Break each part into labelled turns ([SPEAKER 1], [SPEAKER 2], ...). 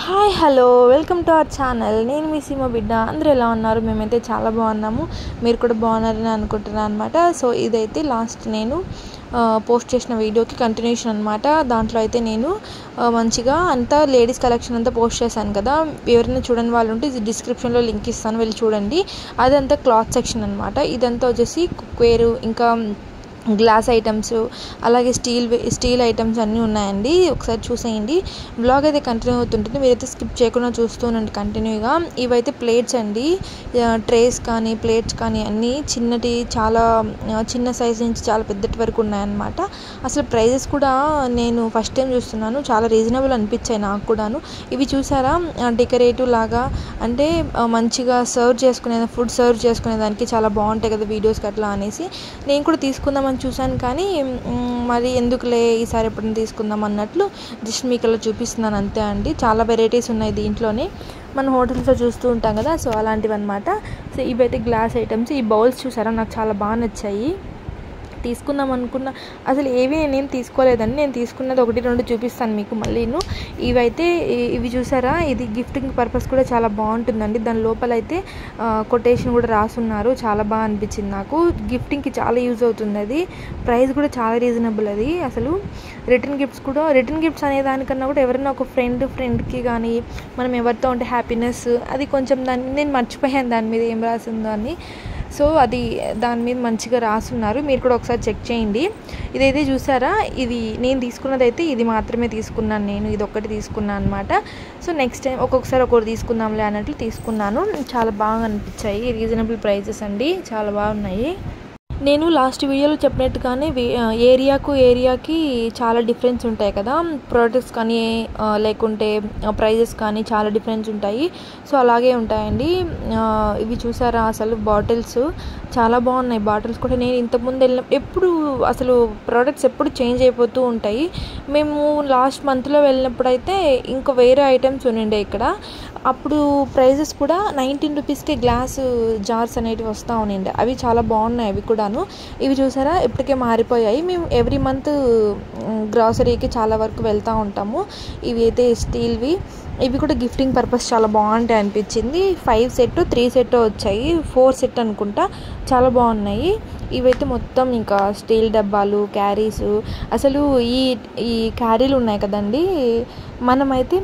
[SPEAKER 1] Hi hello welcome to our channel. నేను మీ సీమ బిడ్డ. అందరూ ఎలా ఉన్నారు? మేమైతే చాలా బాగున్నాము. మీరు కూడా బాగున్నారని అనుకుంటున్నాను అనమాట. సో ఇదైతే లాస్ట్ నేను పోస్ట్ చేసిన వీడియోకి కంటిన్యూషన్ అనమాట. దాంట్లో అయితే నేను మంచిగా అంతా లేడీస్ కలెక్షన్ అంతా పోస్ట్ చేశాను కదా. ఎవరైనా చూడని వాళ్ళు ఉంటే ఇది డిస్క్రిప్షన్లో లింక్ ఇస్తాను, వెళ్ళి చూడండి. అదంతా క్లాత్ సెక్షన్ అనమాట. ఇదంతా వచ్చేసి కుక్వేర్, ఇంకా గ్లాస్ ఐటమ్స్, అలాగే స్టీల్ ఐటమ్స్ అన్నీ ఉన్నాయండి. ఒకసారి చూసేయండి. బ్లాగ్ అయితే కంటిన్యూ అవుతుంటుంది, మీరైతే స్కిప్ చేయకుండా చూస్తూనండి కంటిన్యూగా. ఇవైతే ప్లేట్స్ అండి, ట్రేస్ కానీ ప్లేట్స్ కానీ అన్నీ చిన్నటి, చాలా చిన్న సైజ్ నుంచి చాలా పెద్దటి వరకు ఉన్నాయన్నమాట. అసలు ప్రైజెస్ కూడా నేను ఫస్ట్ టైం చూస్తున్నాను, చాలా రీజనబుల్ అనిపించాయి నాకు కూడాను. ఇవి చూసారా, డెకరేటివ్ లాగా, అంటే మంచిగా ఫుడ్ సర్వ్ చేసుకునేదానికి చాలా బాగుంటాయి కదా వీడియోస్కి అట్లా అనేసి నేను కూడా తీసుకుందామని చూశాను. కానీ మరి ఎందుకులే, ఈసారి ఎప్పుడైనా తీసుకుందాం అన్నట్లు జస్ట్ మీకు అలా చూపిస్తున్నాను అంతే అండి. చాలా వెరైటీస్ ఉన్నాయి దీంట్లోనే, మనం హోటల్స్లో చూస్తూ ఉంటాం కదా, సో అలాంటివి అనమాట. సో ఇవైతే గ్లాస్ ఐటమ్స్. ఈ బౌల్స్ చూసారా, నాకు చాలా బాగా నచ్చాయి. తీసుకుందాం అనుకున్న, అసలు ఏవి నేనేం తీసుకోలేదండి. నేను తీసుకున్నది 1-2 చూపిస్తాను మీకు మళ్ళీను. ఇవి చూసారా, ఇది గిఫ్టింగ్ పర్పస్ కూడా చాలా బాగుంటుందండి. దాని లోపలైతే కొటేషన్ కూడా రాసున్నారు, చాలా బాగా అనిపించింది నాకు. గిఫ్టింగ్కి చాలా యూజ్ అవుతుంది అది. ప్రైస్ కూడా చాలా రీజనబుల్ అది. అసలు రిటర్న్ గిఫ్ట్స్ అనే దానికన్నా కూడా ఎవరైనా ఒక ఫ్రెండ్కి కానీ, మనం ఎవరితో ఉంటే హ్యాపీనెస్, అది కొంచెం నేను మర్చిపోయాను దాని మీద ఏం రాసిందో అని. సో అది దాని మీద మంచిగా రాసున్నారు, మీరు కూడా ఒకసారి చెక్ చేయండి. ఇదైతే చూసారా, ఇది నేను తీసుకున్నది అయితే ఇది మాత్రమే తీసుకున్నాను, నేను ఇది ఒక్కటి తీసుకున్నాను అనమాట. సో నెక్స్ట్ టైం ఒక్కొక్కసారి ఒక్కొక్కటి తీసుకుందాంలే అన్నట్లు తీసుకున్నాను. చాలా బాగా అనిపించాయి, రీజనబుల్ ప్రైజెస్ అండి, చాలా బాగున్నాయి. నేను లాస్ట్ వీడియోలో చెప్పినట్టుగానే ఏరియాకి చాలా డిఫరెన్స్ ఉంటాయి కదా, ప్రోడక్ట్స్ కానీ లేకుంటే ప్రైజెస్ కానీ చాలా డిఫరెన్స్ ఉంటాయి. సో అలాగే ఉంటాయండి. ఇవి చూసారా, అసలు బాటిల్స్ చాలా బాగున్నాయి. బాటిల్స్ కూడా నేను ఇంతకుముందు వెళ్ళినప్పుడు అసలు ప్రోడక్ట్స్ ఎప్పుడు చేంజ్ అయిపోతూ ఉంటాయి. మేము లాస్ట్ మంత్లో వెళ్ళినప్పుడు అయితే ఇంకా వేరే ఐటమ్స్ ఉండే ఇక్కడ. అప్పుడు ప్రైజెస్ కూడా 19 రూపీస్కే గ్లాస్ జార్స్ అనేటివి వస్తూ ఉండే. అవి చాలా బాగున్నాయి అవి కూడాను. ఇవి చూసారా, ఇప్పటికే మారిపోయాయి. మేము ఎవ్రీ మంత్ గ్రాసరీకి చాలా వరకు వెళ్తూ ఉంటాము. ఇవి అయితే స్టీల్వి. ఇవి కూడా గిఫ్టింగ్ పర్పస్ చాలా బాగుంటాయి అనిపించింది. 5 సెట్ 3 సెట్ వచ్చాయి, 4 సెట్ అనుకుంటా, చాలా బాగున్నాయి. ఇవైతే మొత్తం ఇంకా స్టీల్ డబ్బాలు, క్యారీస్. అసలు ఈ క్యారీలు ఉన్నాయి కదండి,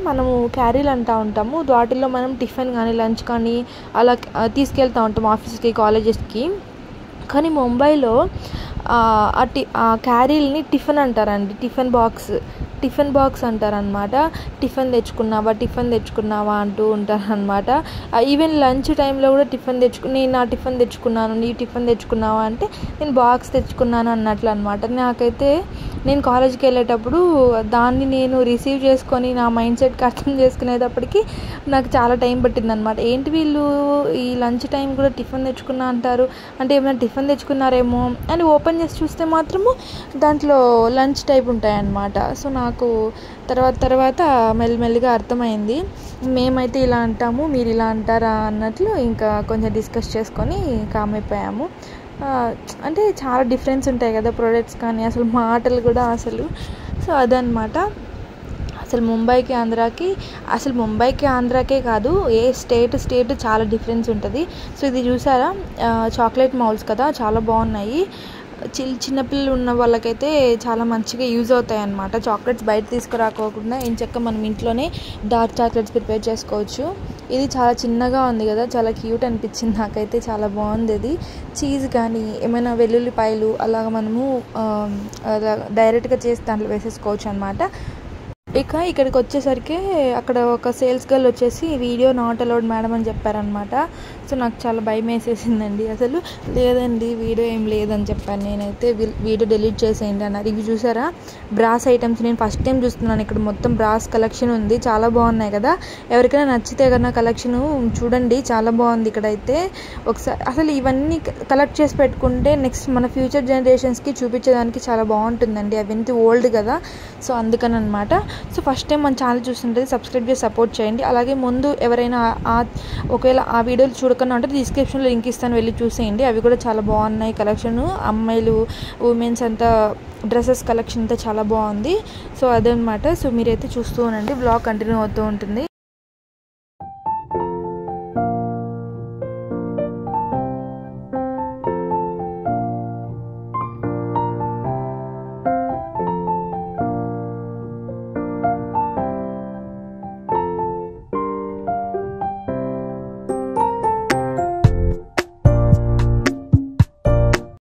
[SPEAKER 1] మనము క్యారీలు అంటూ ఉంటాము. వాటిల్లో మనం టిఫిన్ కానీ లంచ్ కానీ అలా తీసుకెళ్తూ ఉంటాం ఆఫీస్కి, కాలేజెస్కి. కానీ ముంబైలో ఆ క్యారీల్ని టిఫిన్ అంటారండి, టిఫిన్ బాక్స్ అంటారనమాట. టిఫిన్ తెచ్చుకున్నావా అంటూ ఉంటారనమాట. ఈవెన్ లంచ్ టైంలో కూడా నేను నా టిఫిన్ తెచ్చుకున్నాను, నీ టిఫిన్ తెచ్చుకున్నావా అంటే నేను బాక్స్ తెచ్చుకున్నాను అన్నట్లు అనమాట. నాకైతే నేను కాలేజీకి వెళ్ళేటప్పుడు దాన్ని నేను రిసీవ్ చేసుకొని నా మైండ్ సెట్కి అర్థం చేసుకునేటప్పటికి నాకు చాలా టైం పట్టింది అనమాట. ఏంటి వీళ్ళు ఈ లంచ్ టైం కూడా టిఫిన్ తెచ్చుకున్నా అంటారు, అంటే ఏమైనా టిఫిన్ తెచ్చుకున్నారేమో అని ఓపెన్ చేసి చూస్తే మాత్రము దాంట్లో లంచ్ టైప్ ఉంటాయన్నమాట. సో నాకు తర్వాత మెల్లిమెల్లిగా అర్థమైంది. మేమైతే ఇలా అంటాము, మీరు ఇలా అంటారా అన్నట్లు ఇంకా కొంచెం డిస్కస్ చేసుకొని కామ్ అయిపోయాము. అంటే చాలా డిఫరెన్స్ ఉంటాయి కదా ప్రోడక్ట్స్ కానీ, అసలు మాటలు కూడా అసలు. సో అదనమాట. అసలు ముంబైకి ఆంధ్రాకే కాదు, ఏ స్టేట్ చాలా డిఫరెన్స్ ఉంటుంది. సో ఇది చూసారా, చాక్లెట్ మౌల్స్ కదా, చాలా బాగున్నాయి. చిన్నపిల్లలు ఉన్న వాళ్ళకైతే చాలా మంచిగా యూజ్ అవుతాయి అన్నమాట. చాక్లెట్స్ బయట తీసుకురాకోకుండా ఎంచక్క మనం ఇంట్లోనే డార్క్ చాక్లెట్స్ ప్రిపేర్ చేసుకోవచ్చు. ఇది చాలా చిన్నగా ఉంది కదా, చాలా క్యూట్ అనిపించింది నాకైతే, చాలా బాగుంది అది. చీజ్ కానీ ఏమైనా వెల్లుల్లిపాయలు అలాగ మనము అలా డైరెక్ట్గా చేసి దాంట్లో వేసేసుకోవచ్చు అనమాట. ఇక్కడికి వచ్చేసరికి అక్కడ ఒక సేల్స్ గర్ల్ వచ్చేసి వీడియో నాట్ అలౌడ్ మేడం అని చెప్పారనమాట. సో నాకు చాలా భయం వేసేసిందండి. అసలు లేదండి, వీడియో ఏం లేదని చెప్పాను నేనైతే. వీడియో డిలీట్ చేసేయండి అన్నారు. ఇవి చూసారా, బ్రాస్ ఐటమ్స్. నేను ఫస్ట్ టైం చూస్తున్నాను, ఇక్కడ మొత్తం బ్రాస్ కలెక్షన్ ఉంది, చాలా బాగున్నాయి కదా. ఎవరికైనా నచ్చితే కన్నా కలెక్షన్ చూడండి, చాలా బాగుంది ఇక్కడైతే. ఒకసారి అసలు ఇవన్నీ కలెక్ట్ చేసి పెట్టుకుంటే నెక్స్ట్ మన ఫ్యూచర్ జనరేషన్స్కి చూపించడానికి చాలా బాగుంటుందండి. అవన్నీ ఓల్డ్ కదా, సో అందుకని అనమాట. సో ఫస్ట్ టైం మన ఛానల్ చూస్తుంటే సబ్స్క్రైబ్ చేసి సపోర్ట్ చేయండి. అలాగే ముందు ఎవరైనా ఒకవేళ ఆ వీడియోలు చూడకుండా ఉంటే డిస్క్రిప్షన్లో లింక్ ఇస్తాను, వెళ్ళి చూసేయండి. అవి కూడా చాలా బాగున్నాయి కలెక్షన్. అమ్మాయిలు, ఉమెన్స్ అంతా డ్రెస్సెస్ కలెక్షన్ అంతా చాలా బాగుంది. సో అదనమాట. సో మీరైతే చూస్తూ ఉండండి, బ్లాగ్ కంటిన్యూ అవుతూ ఉంటుంది.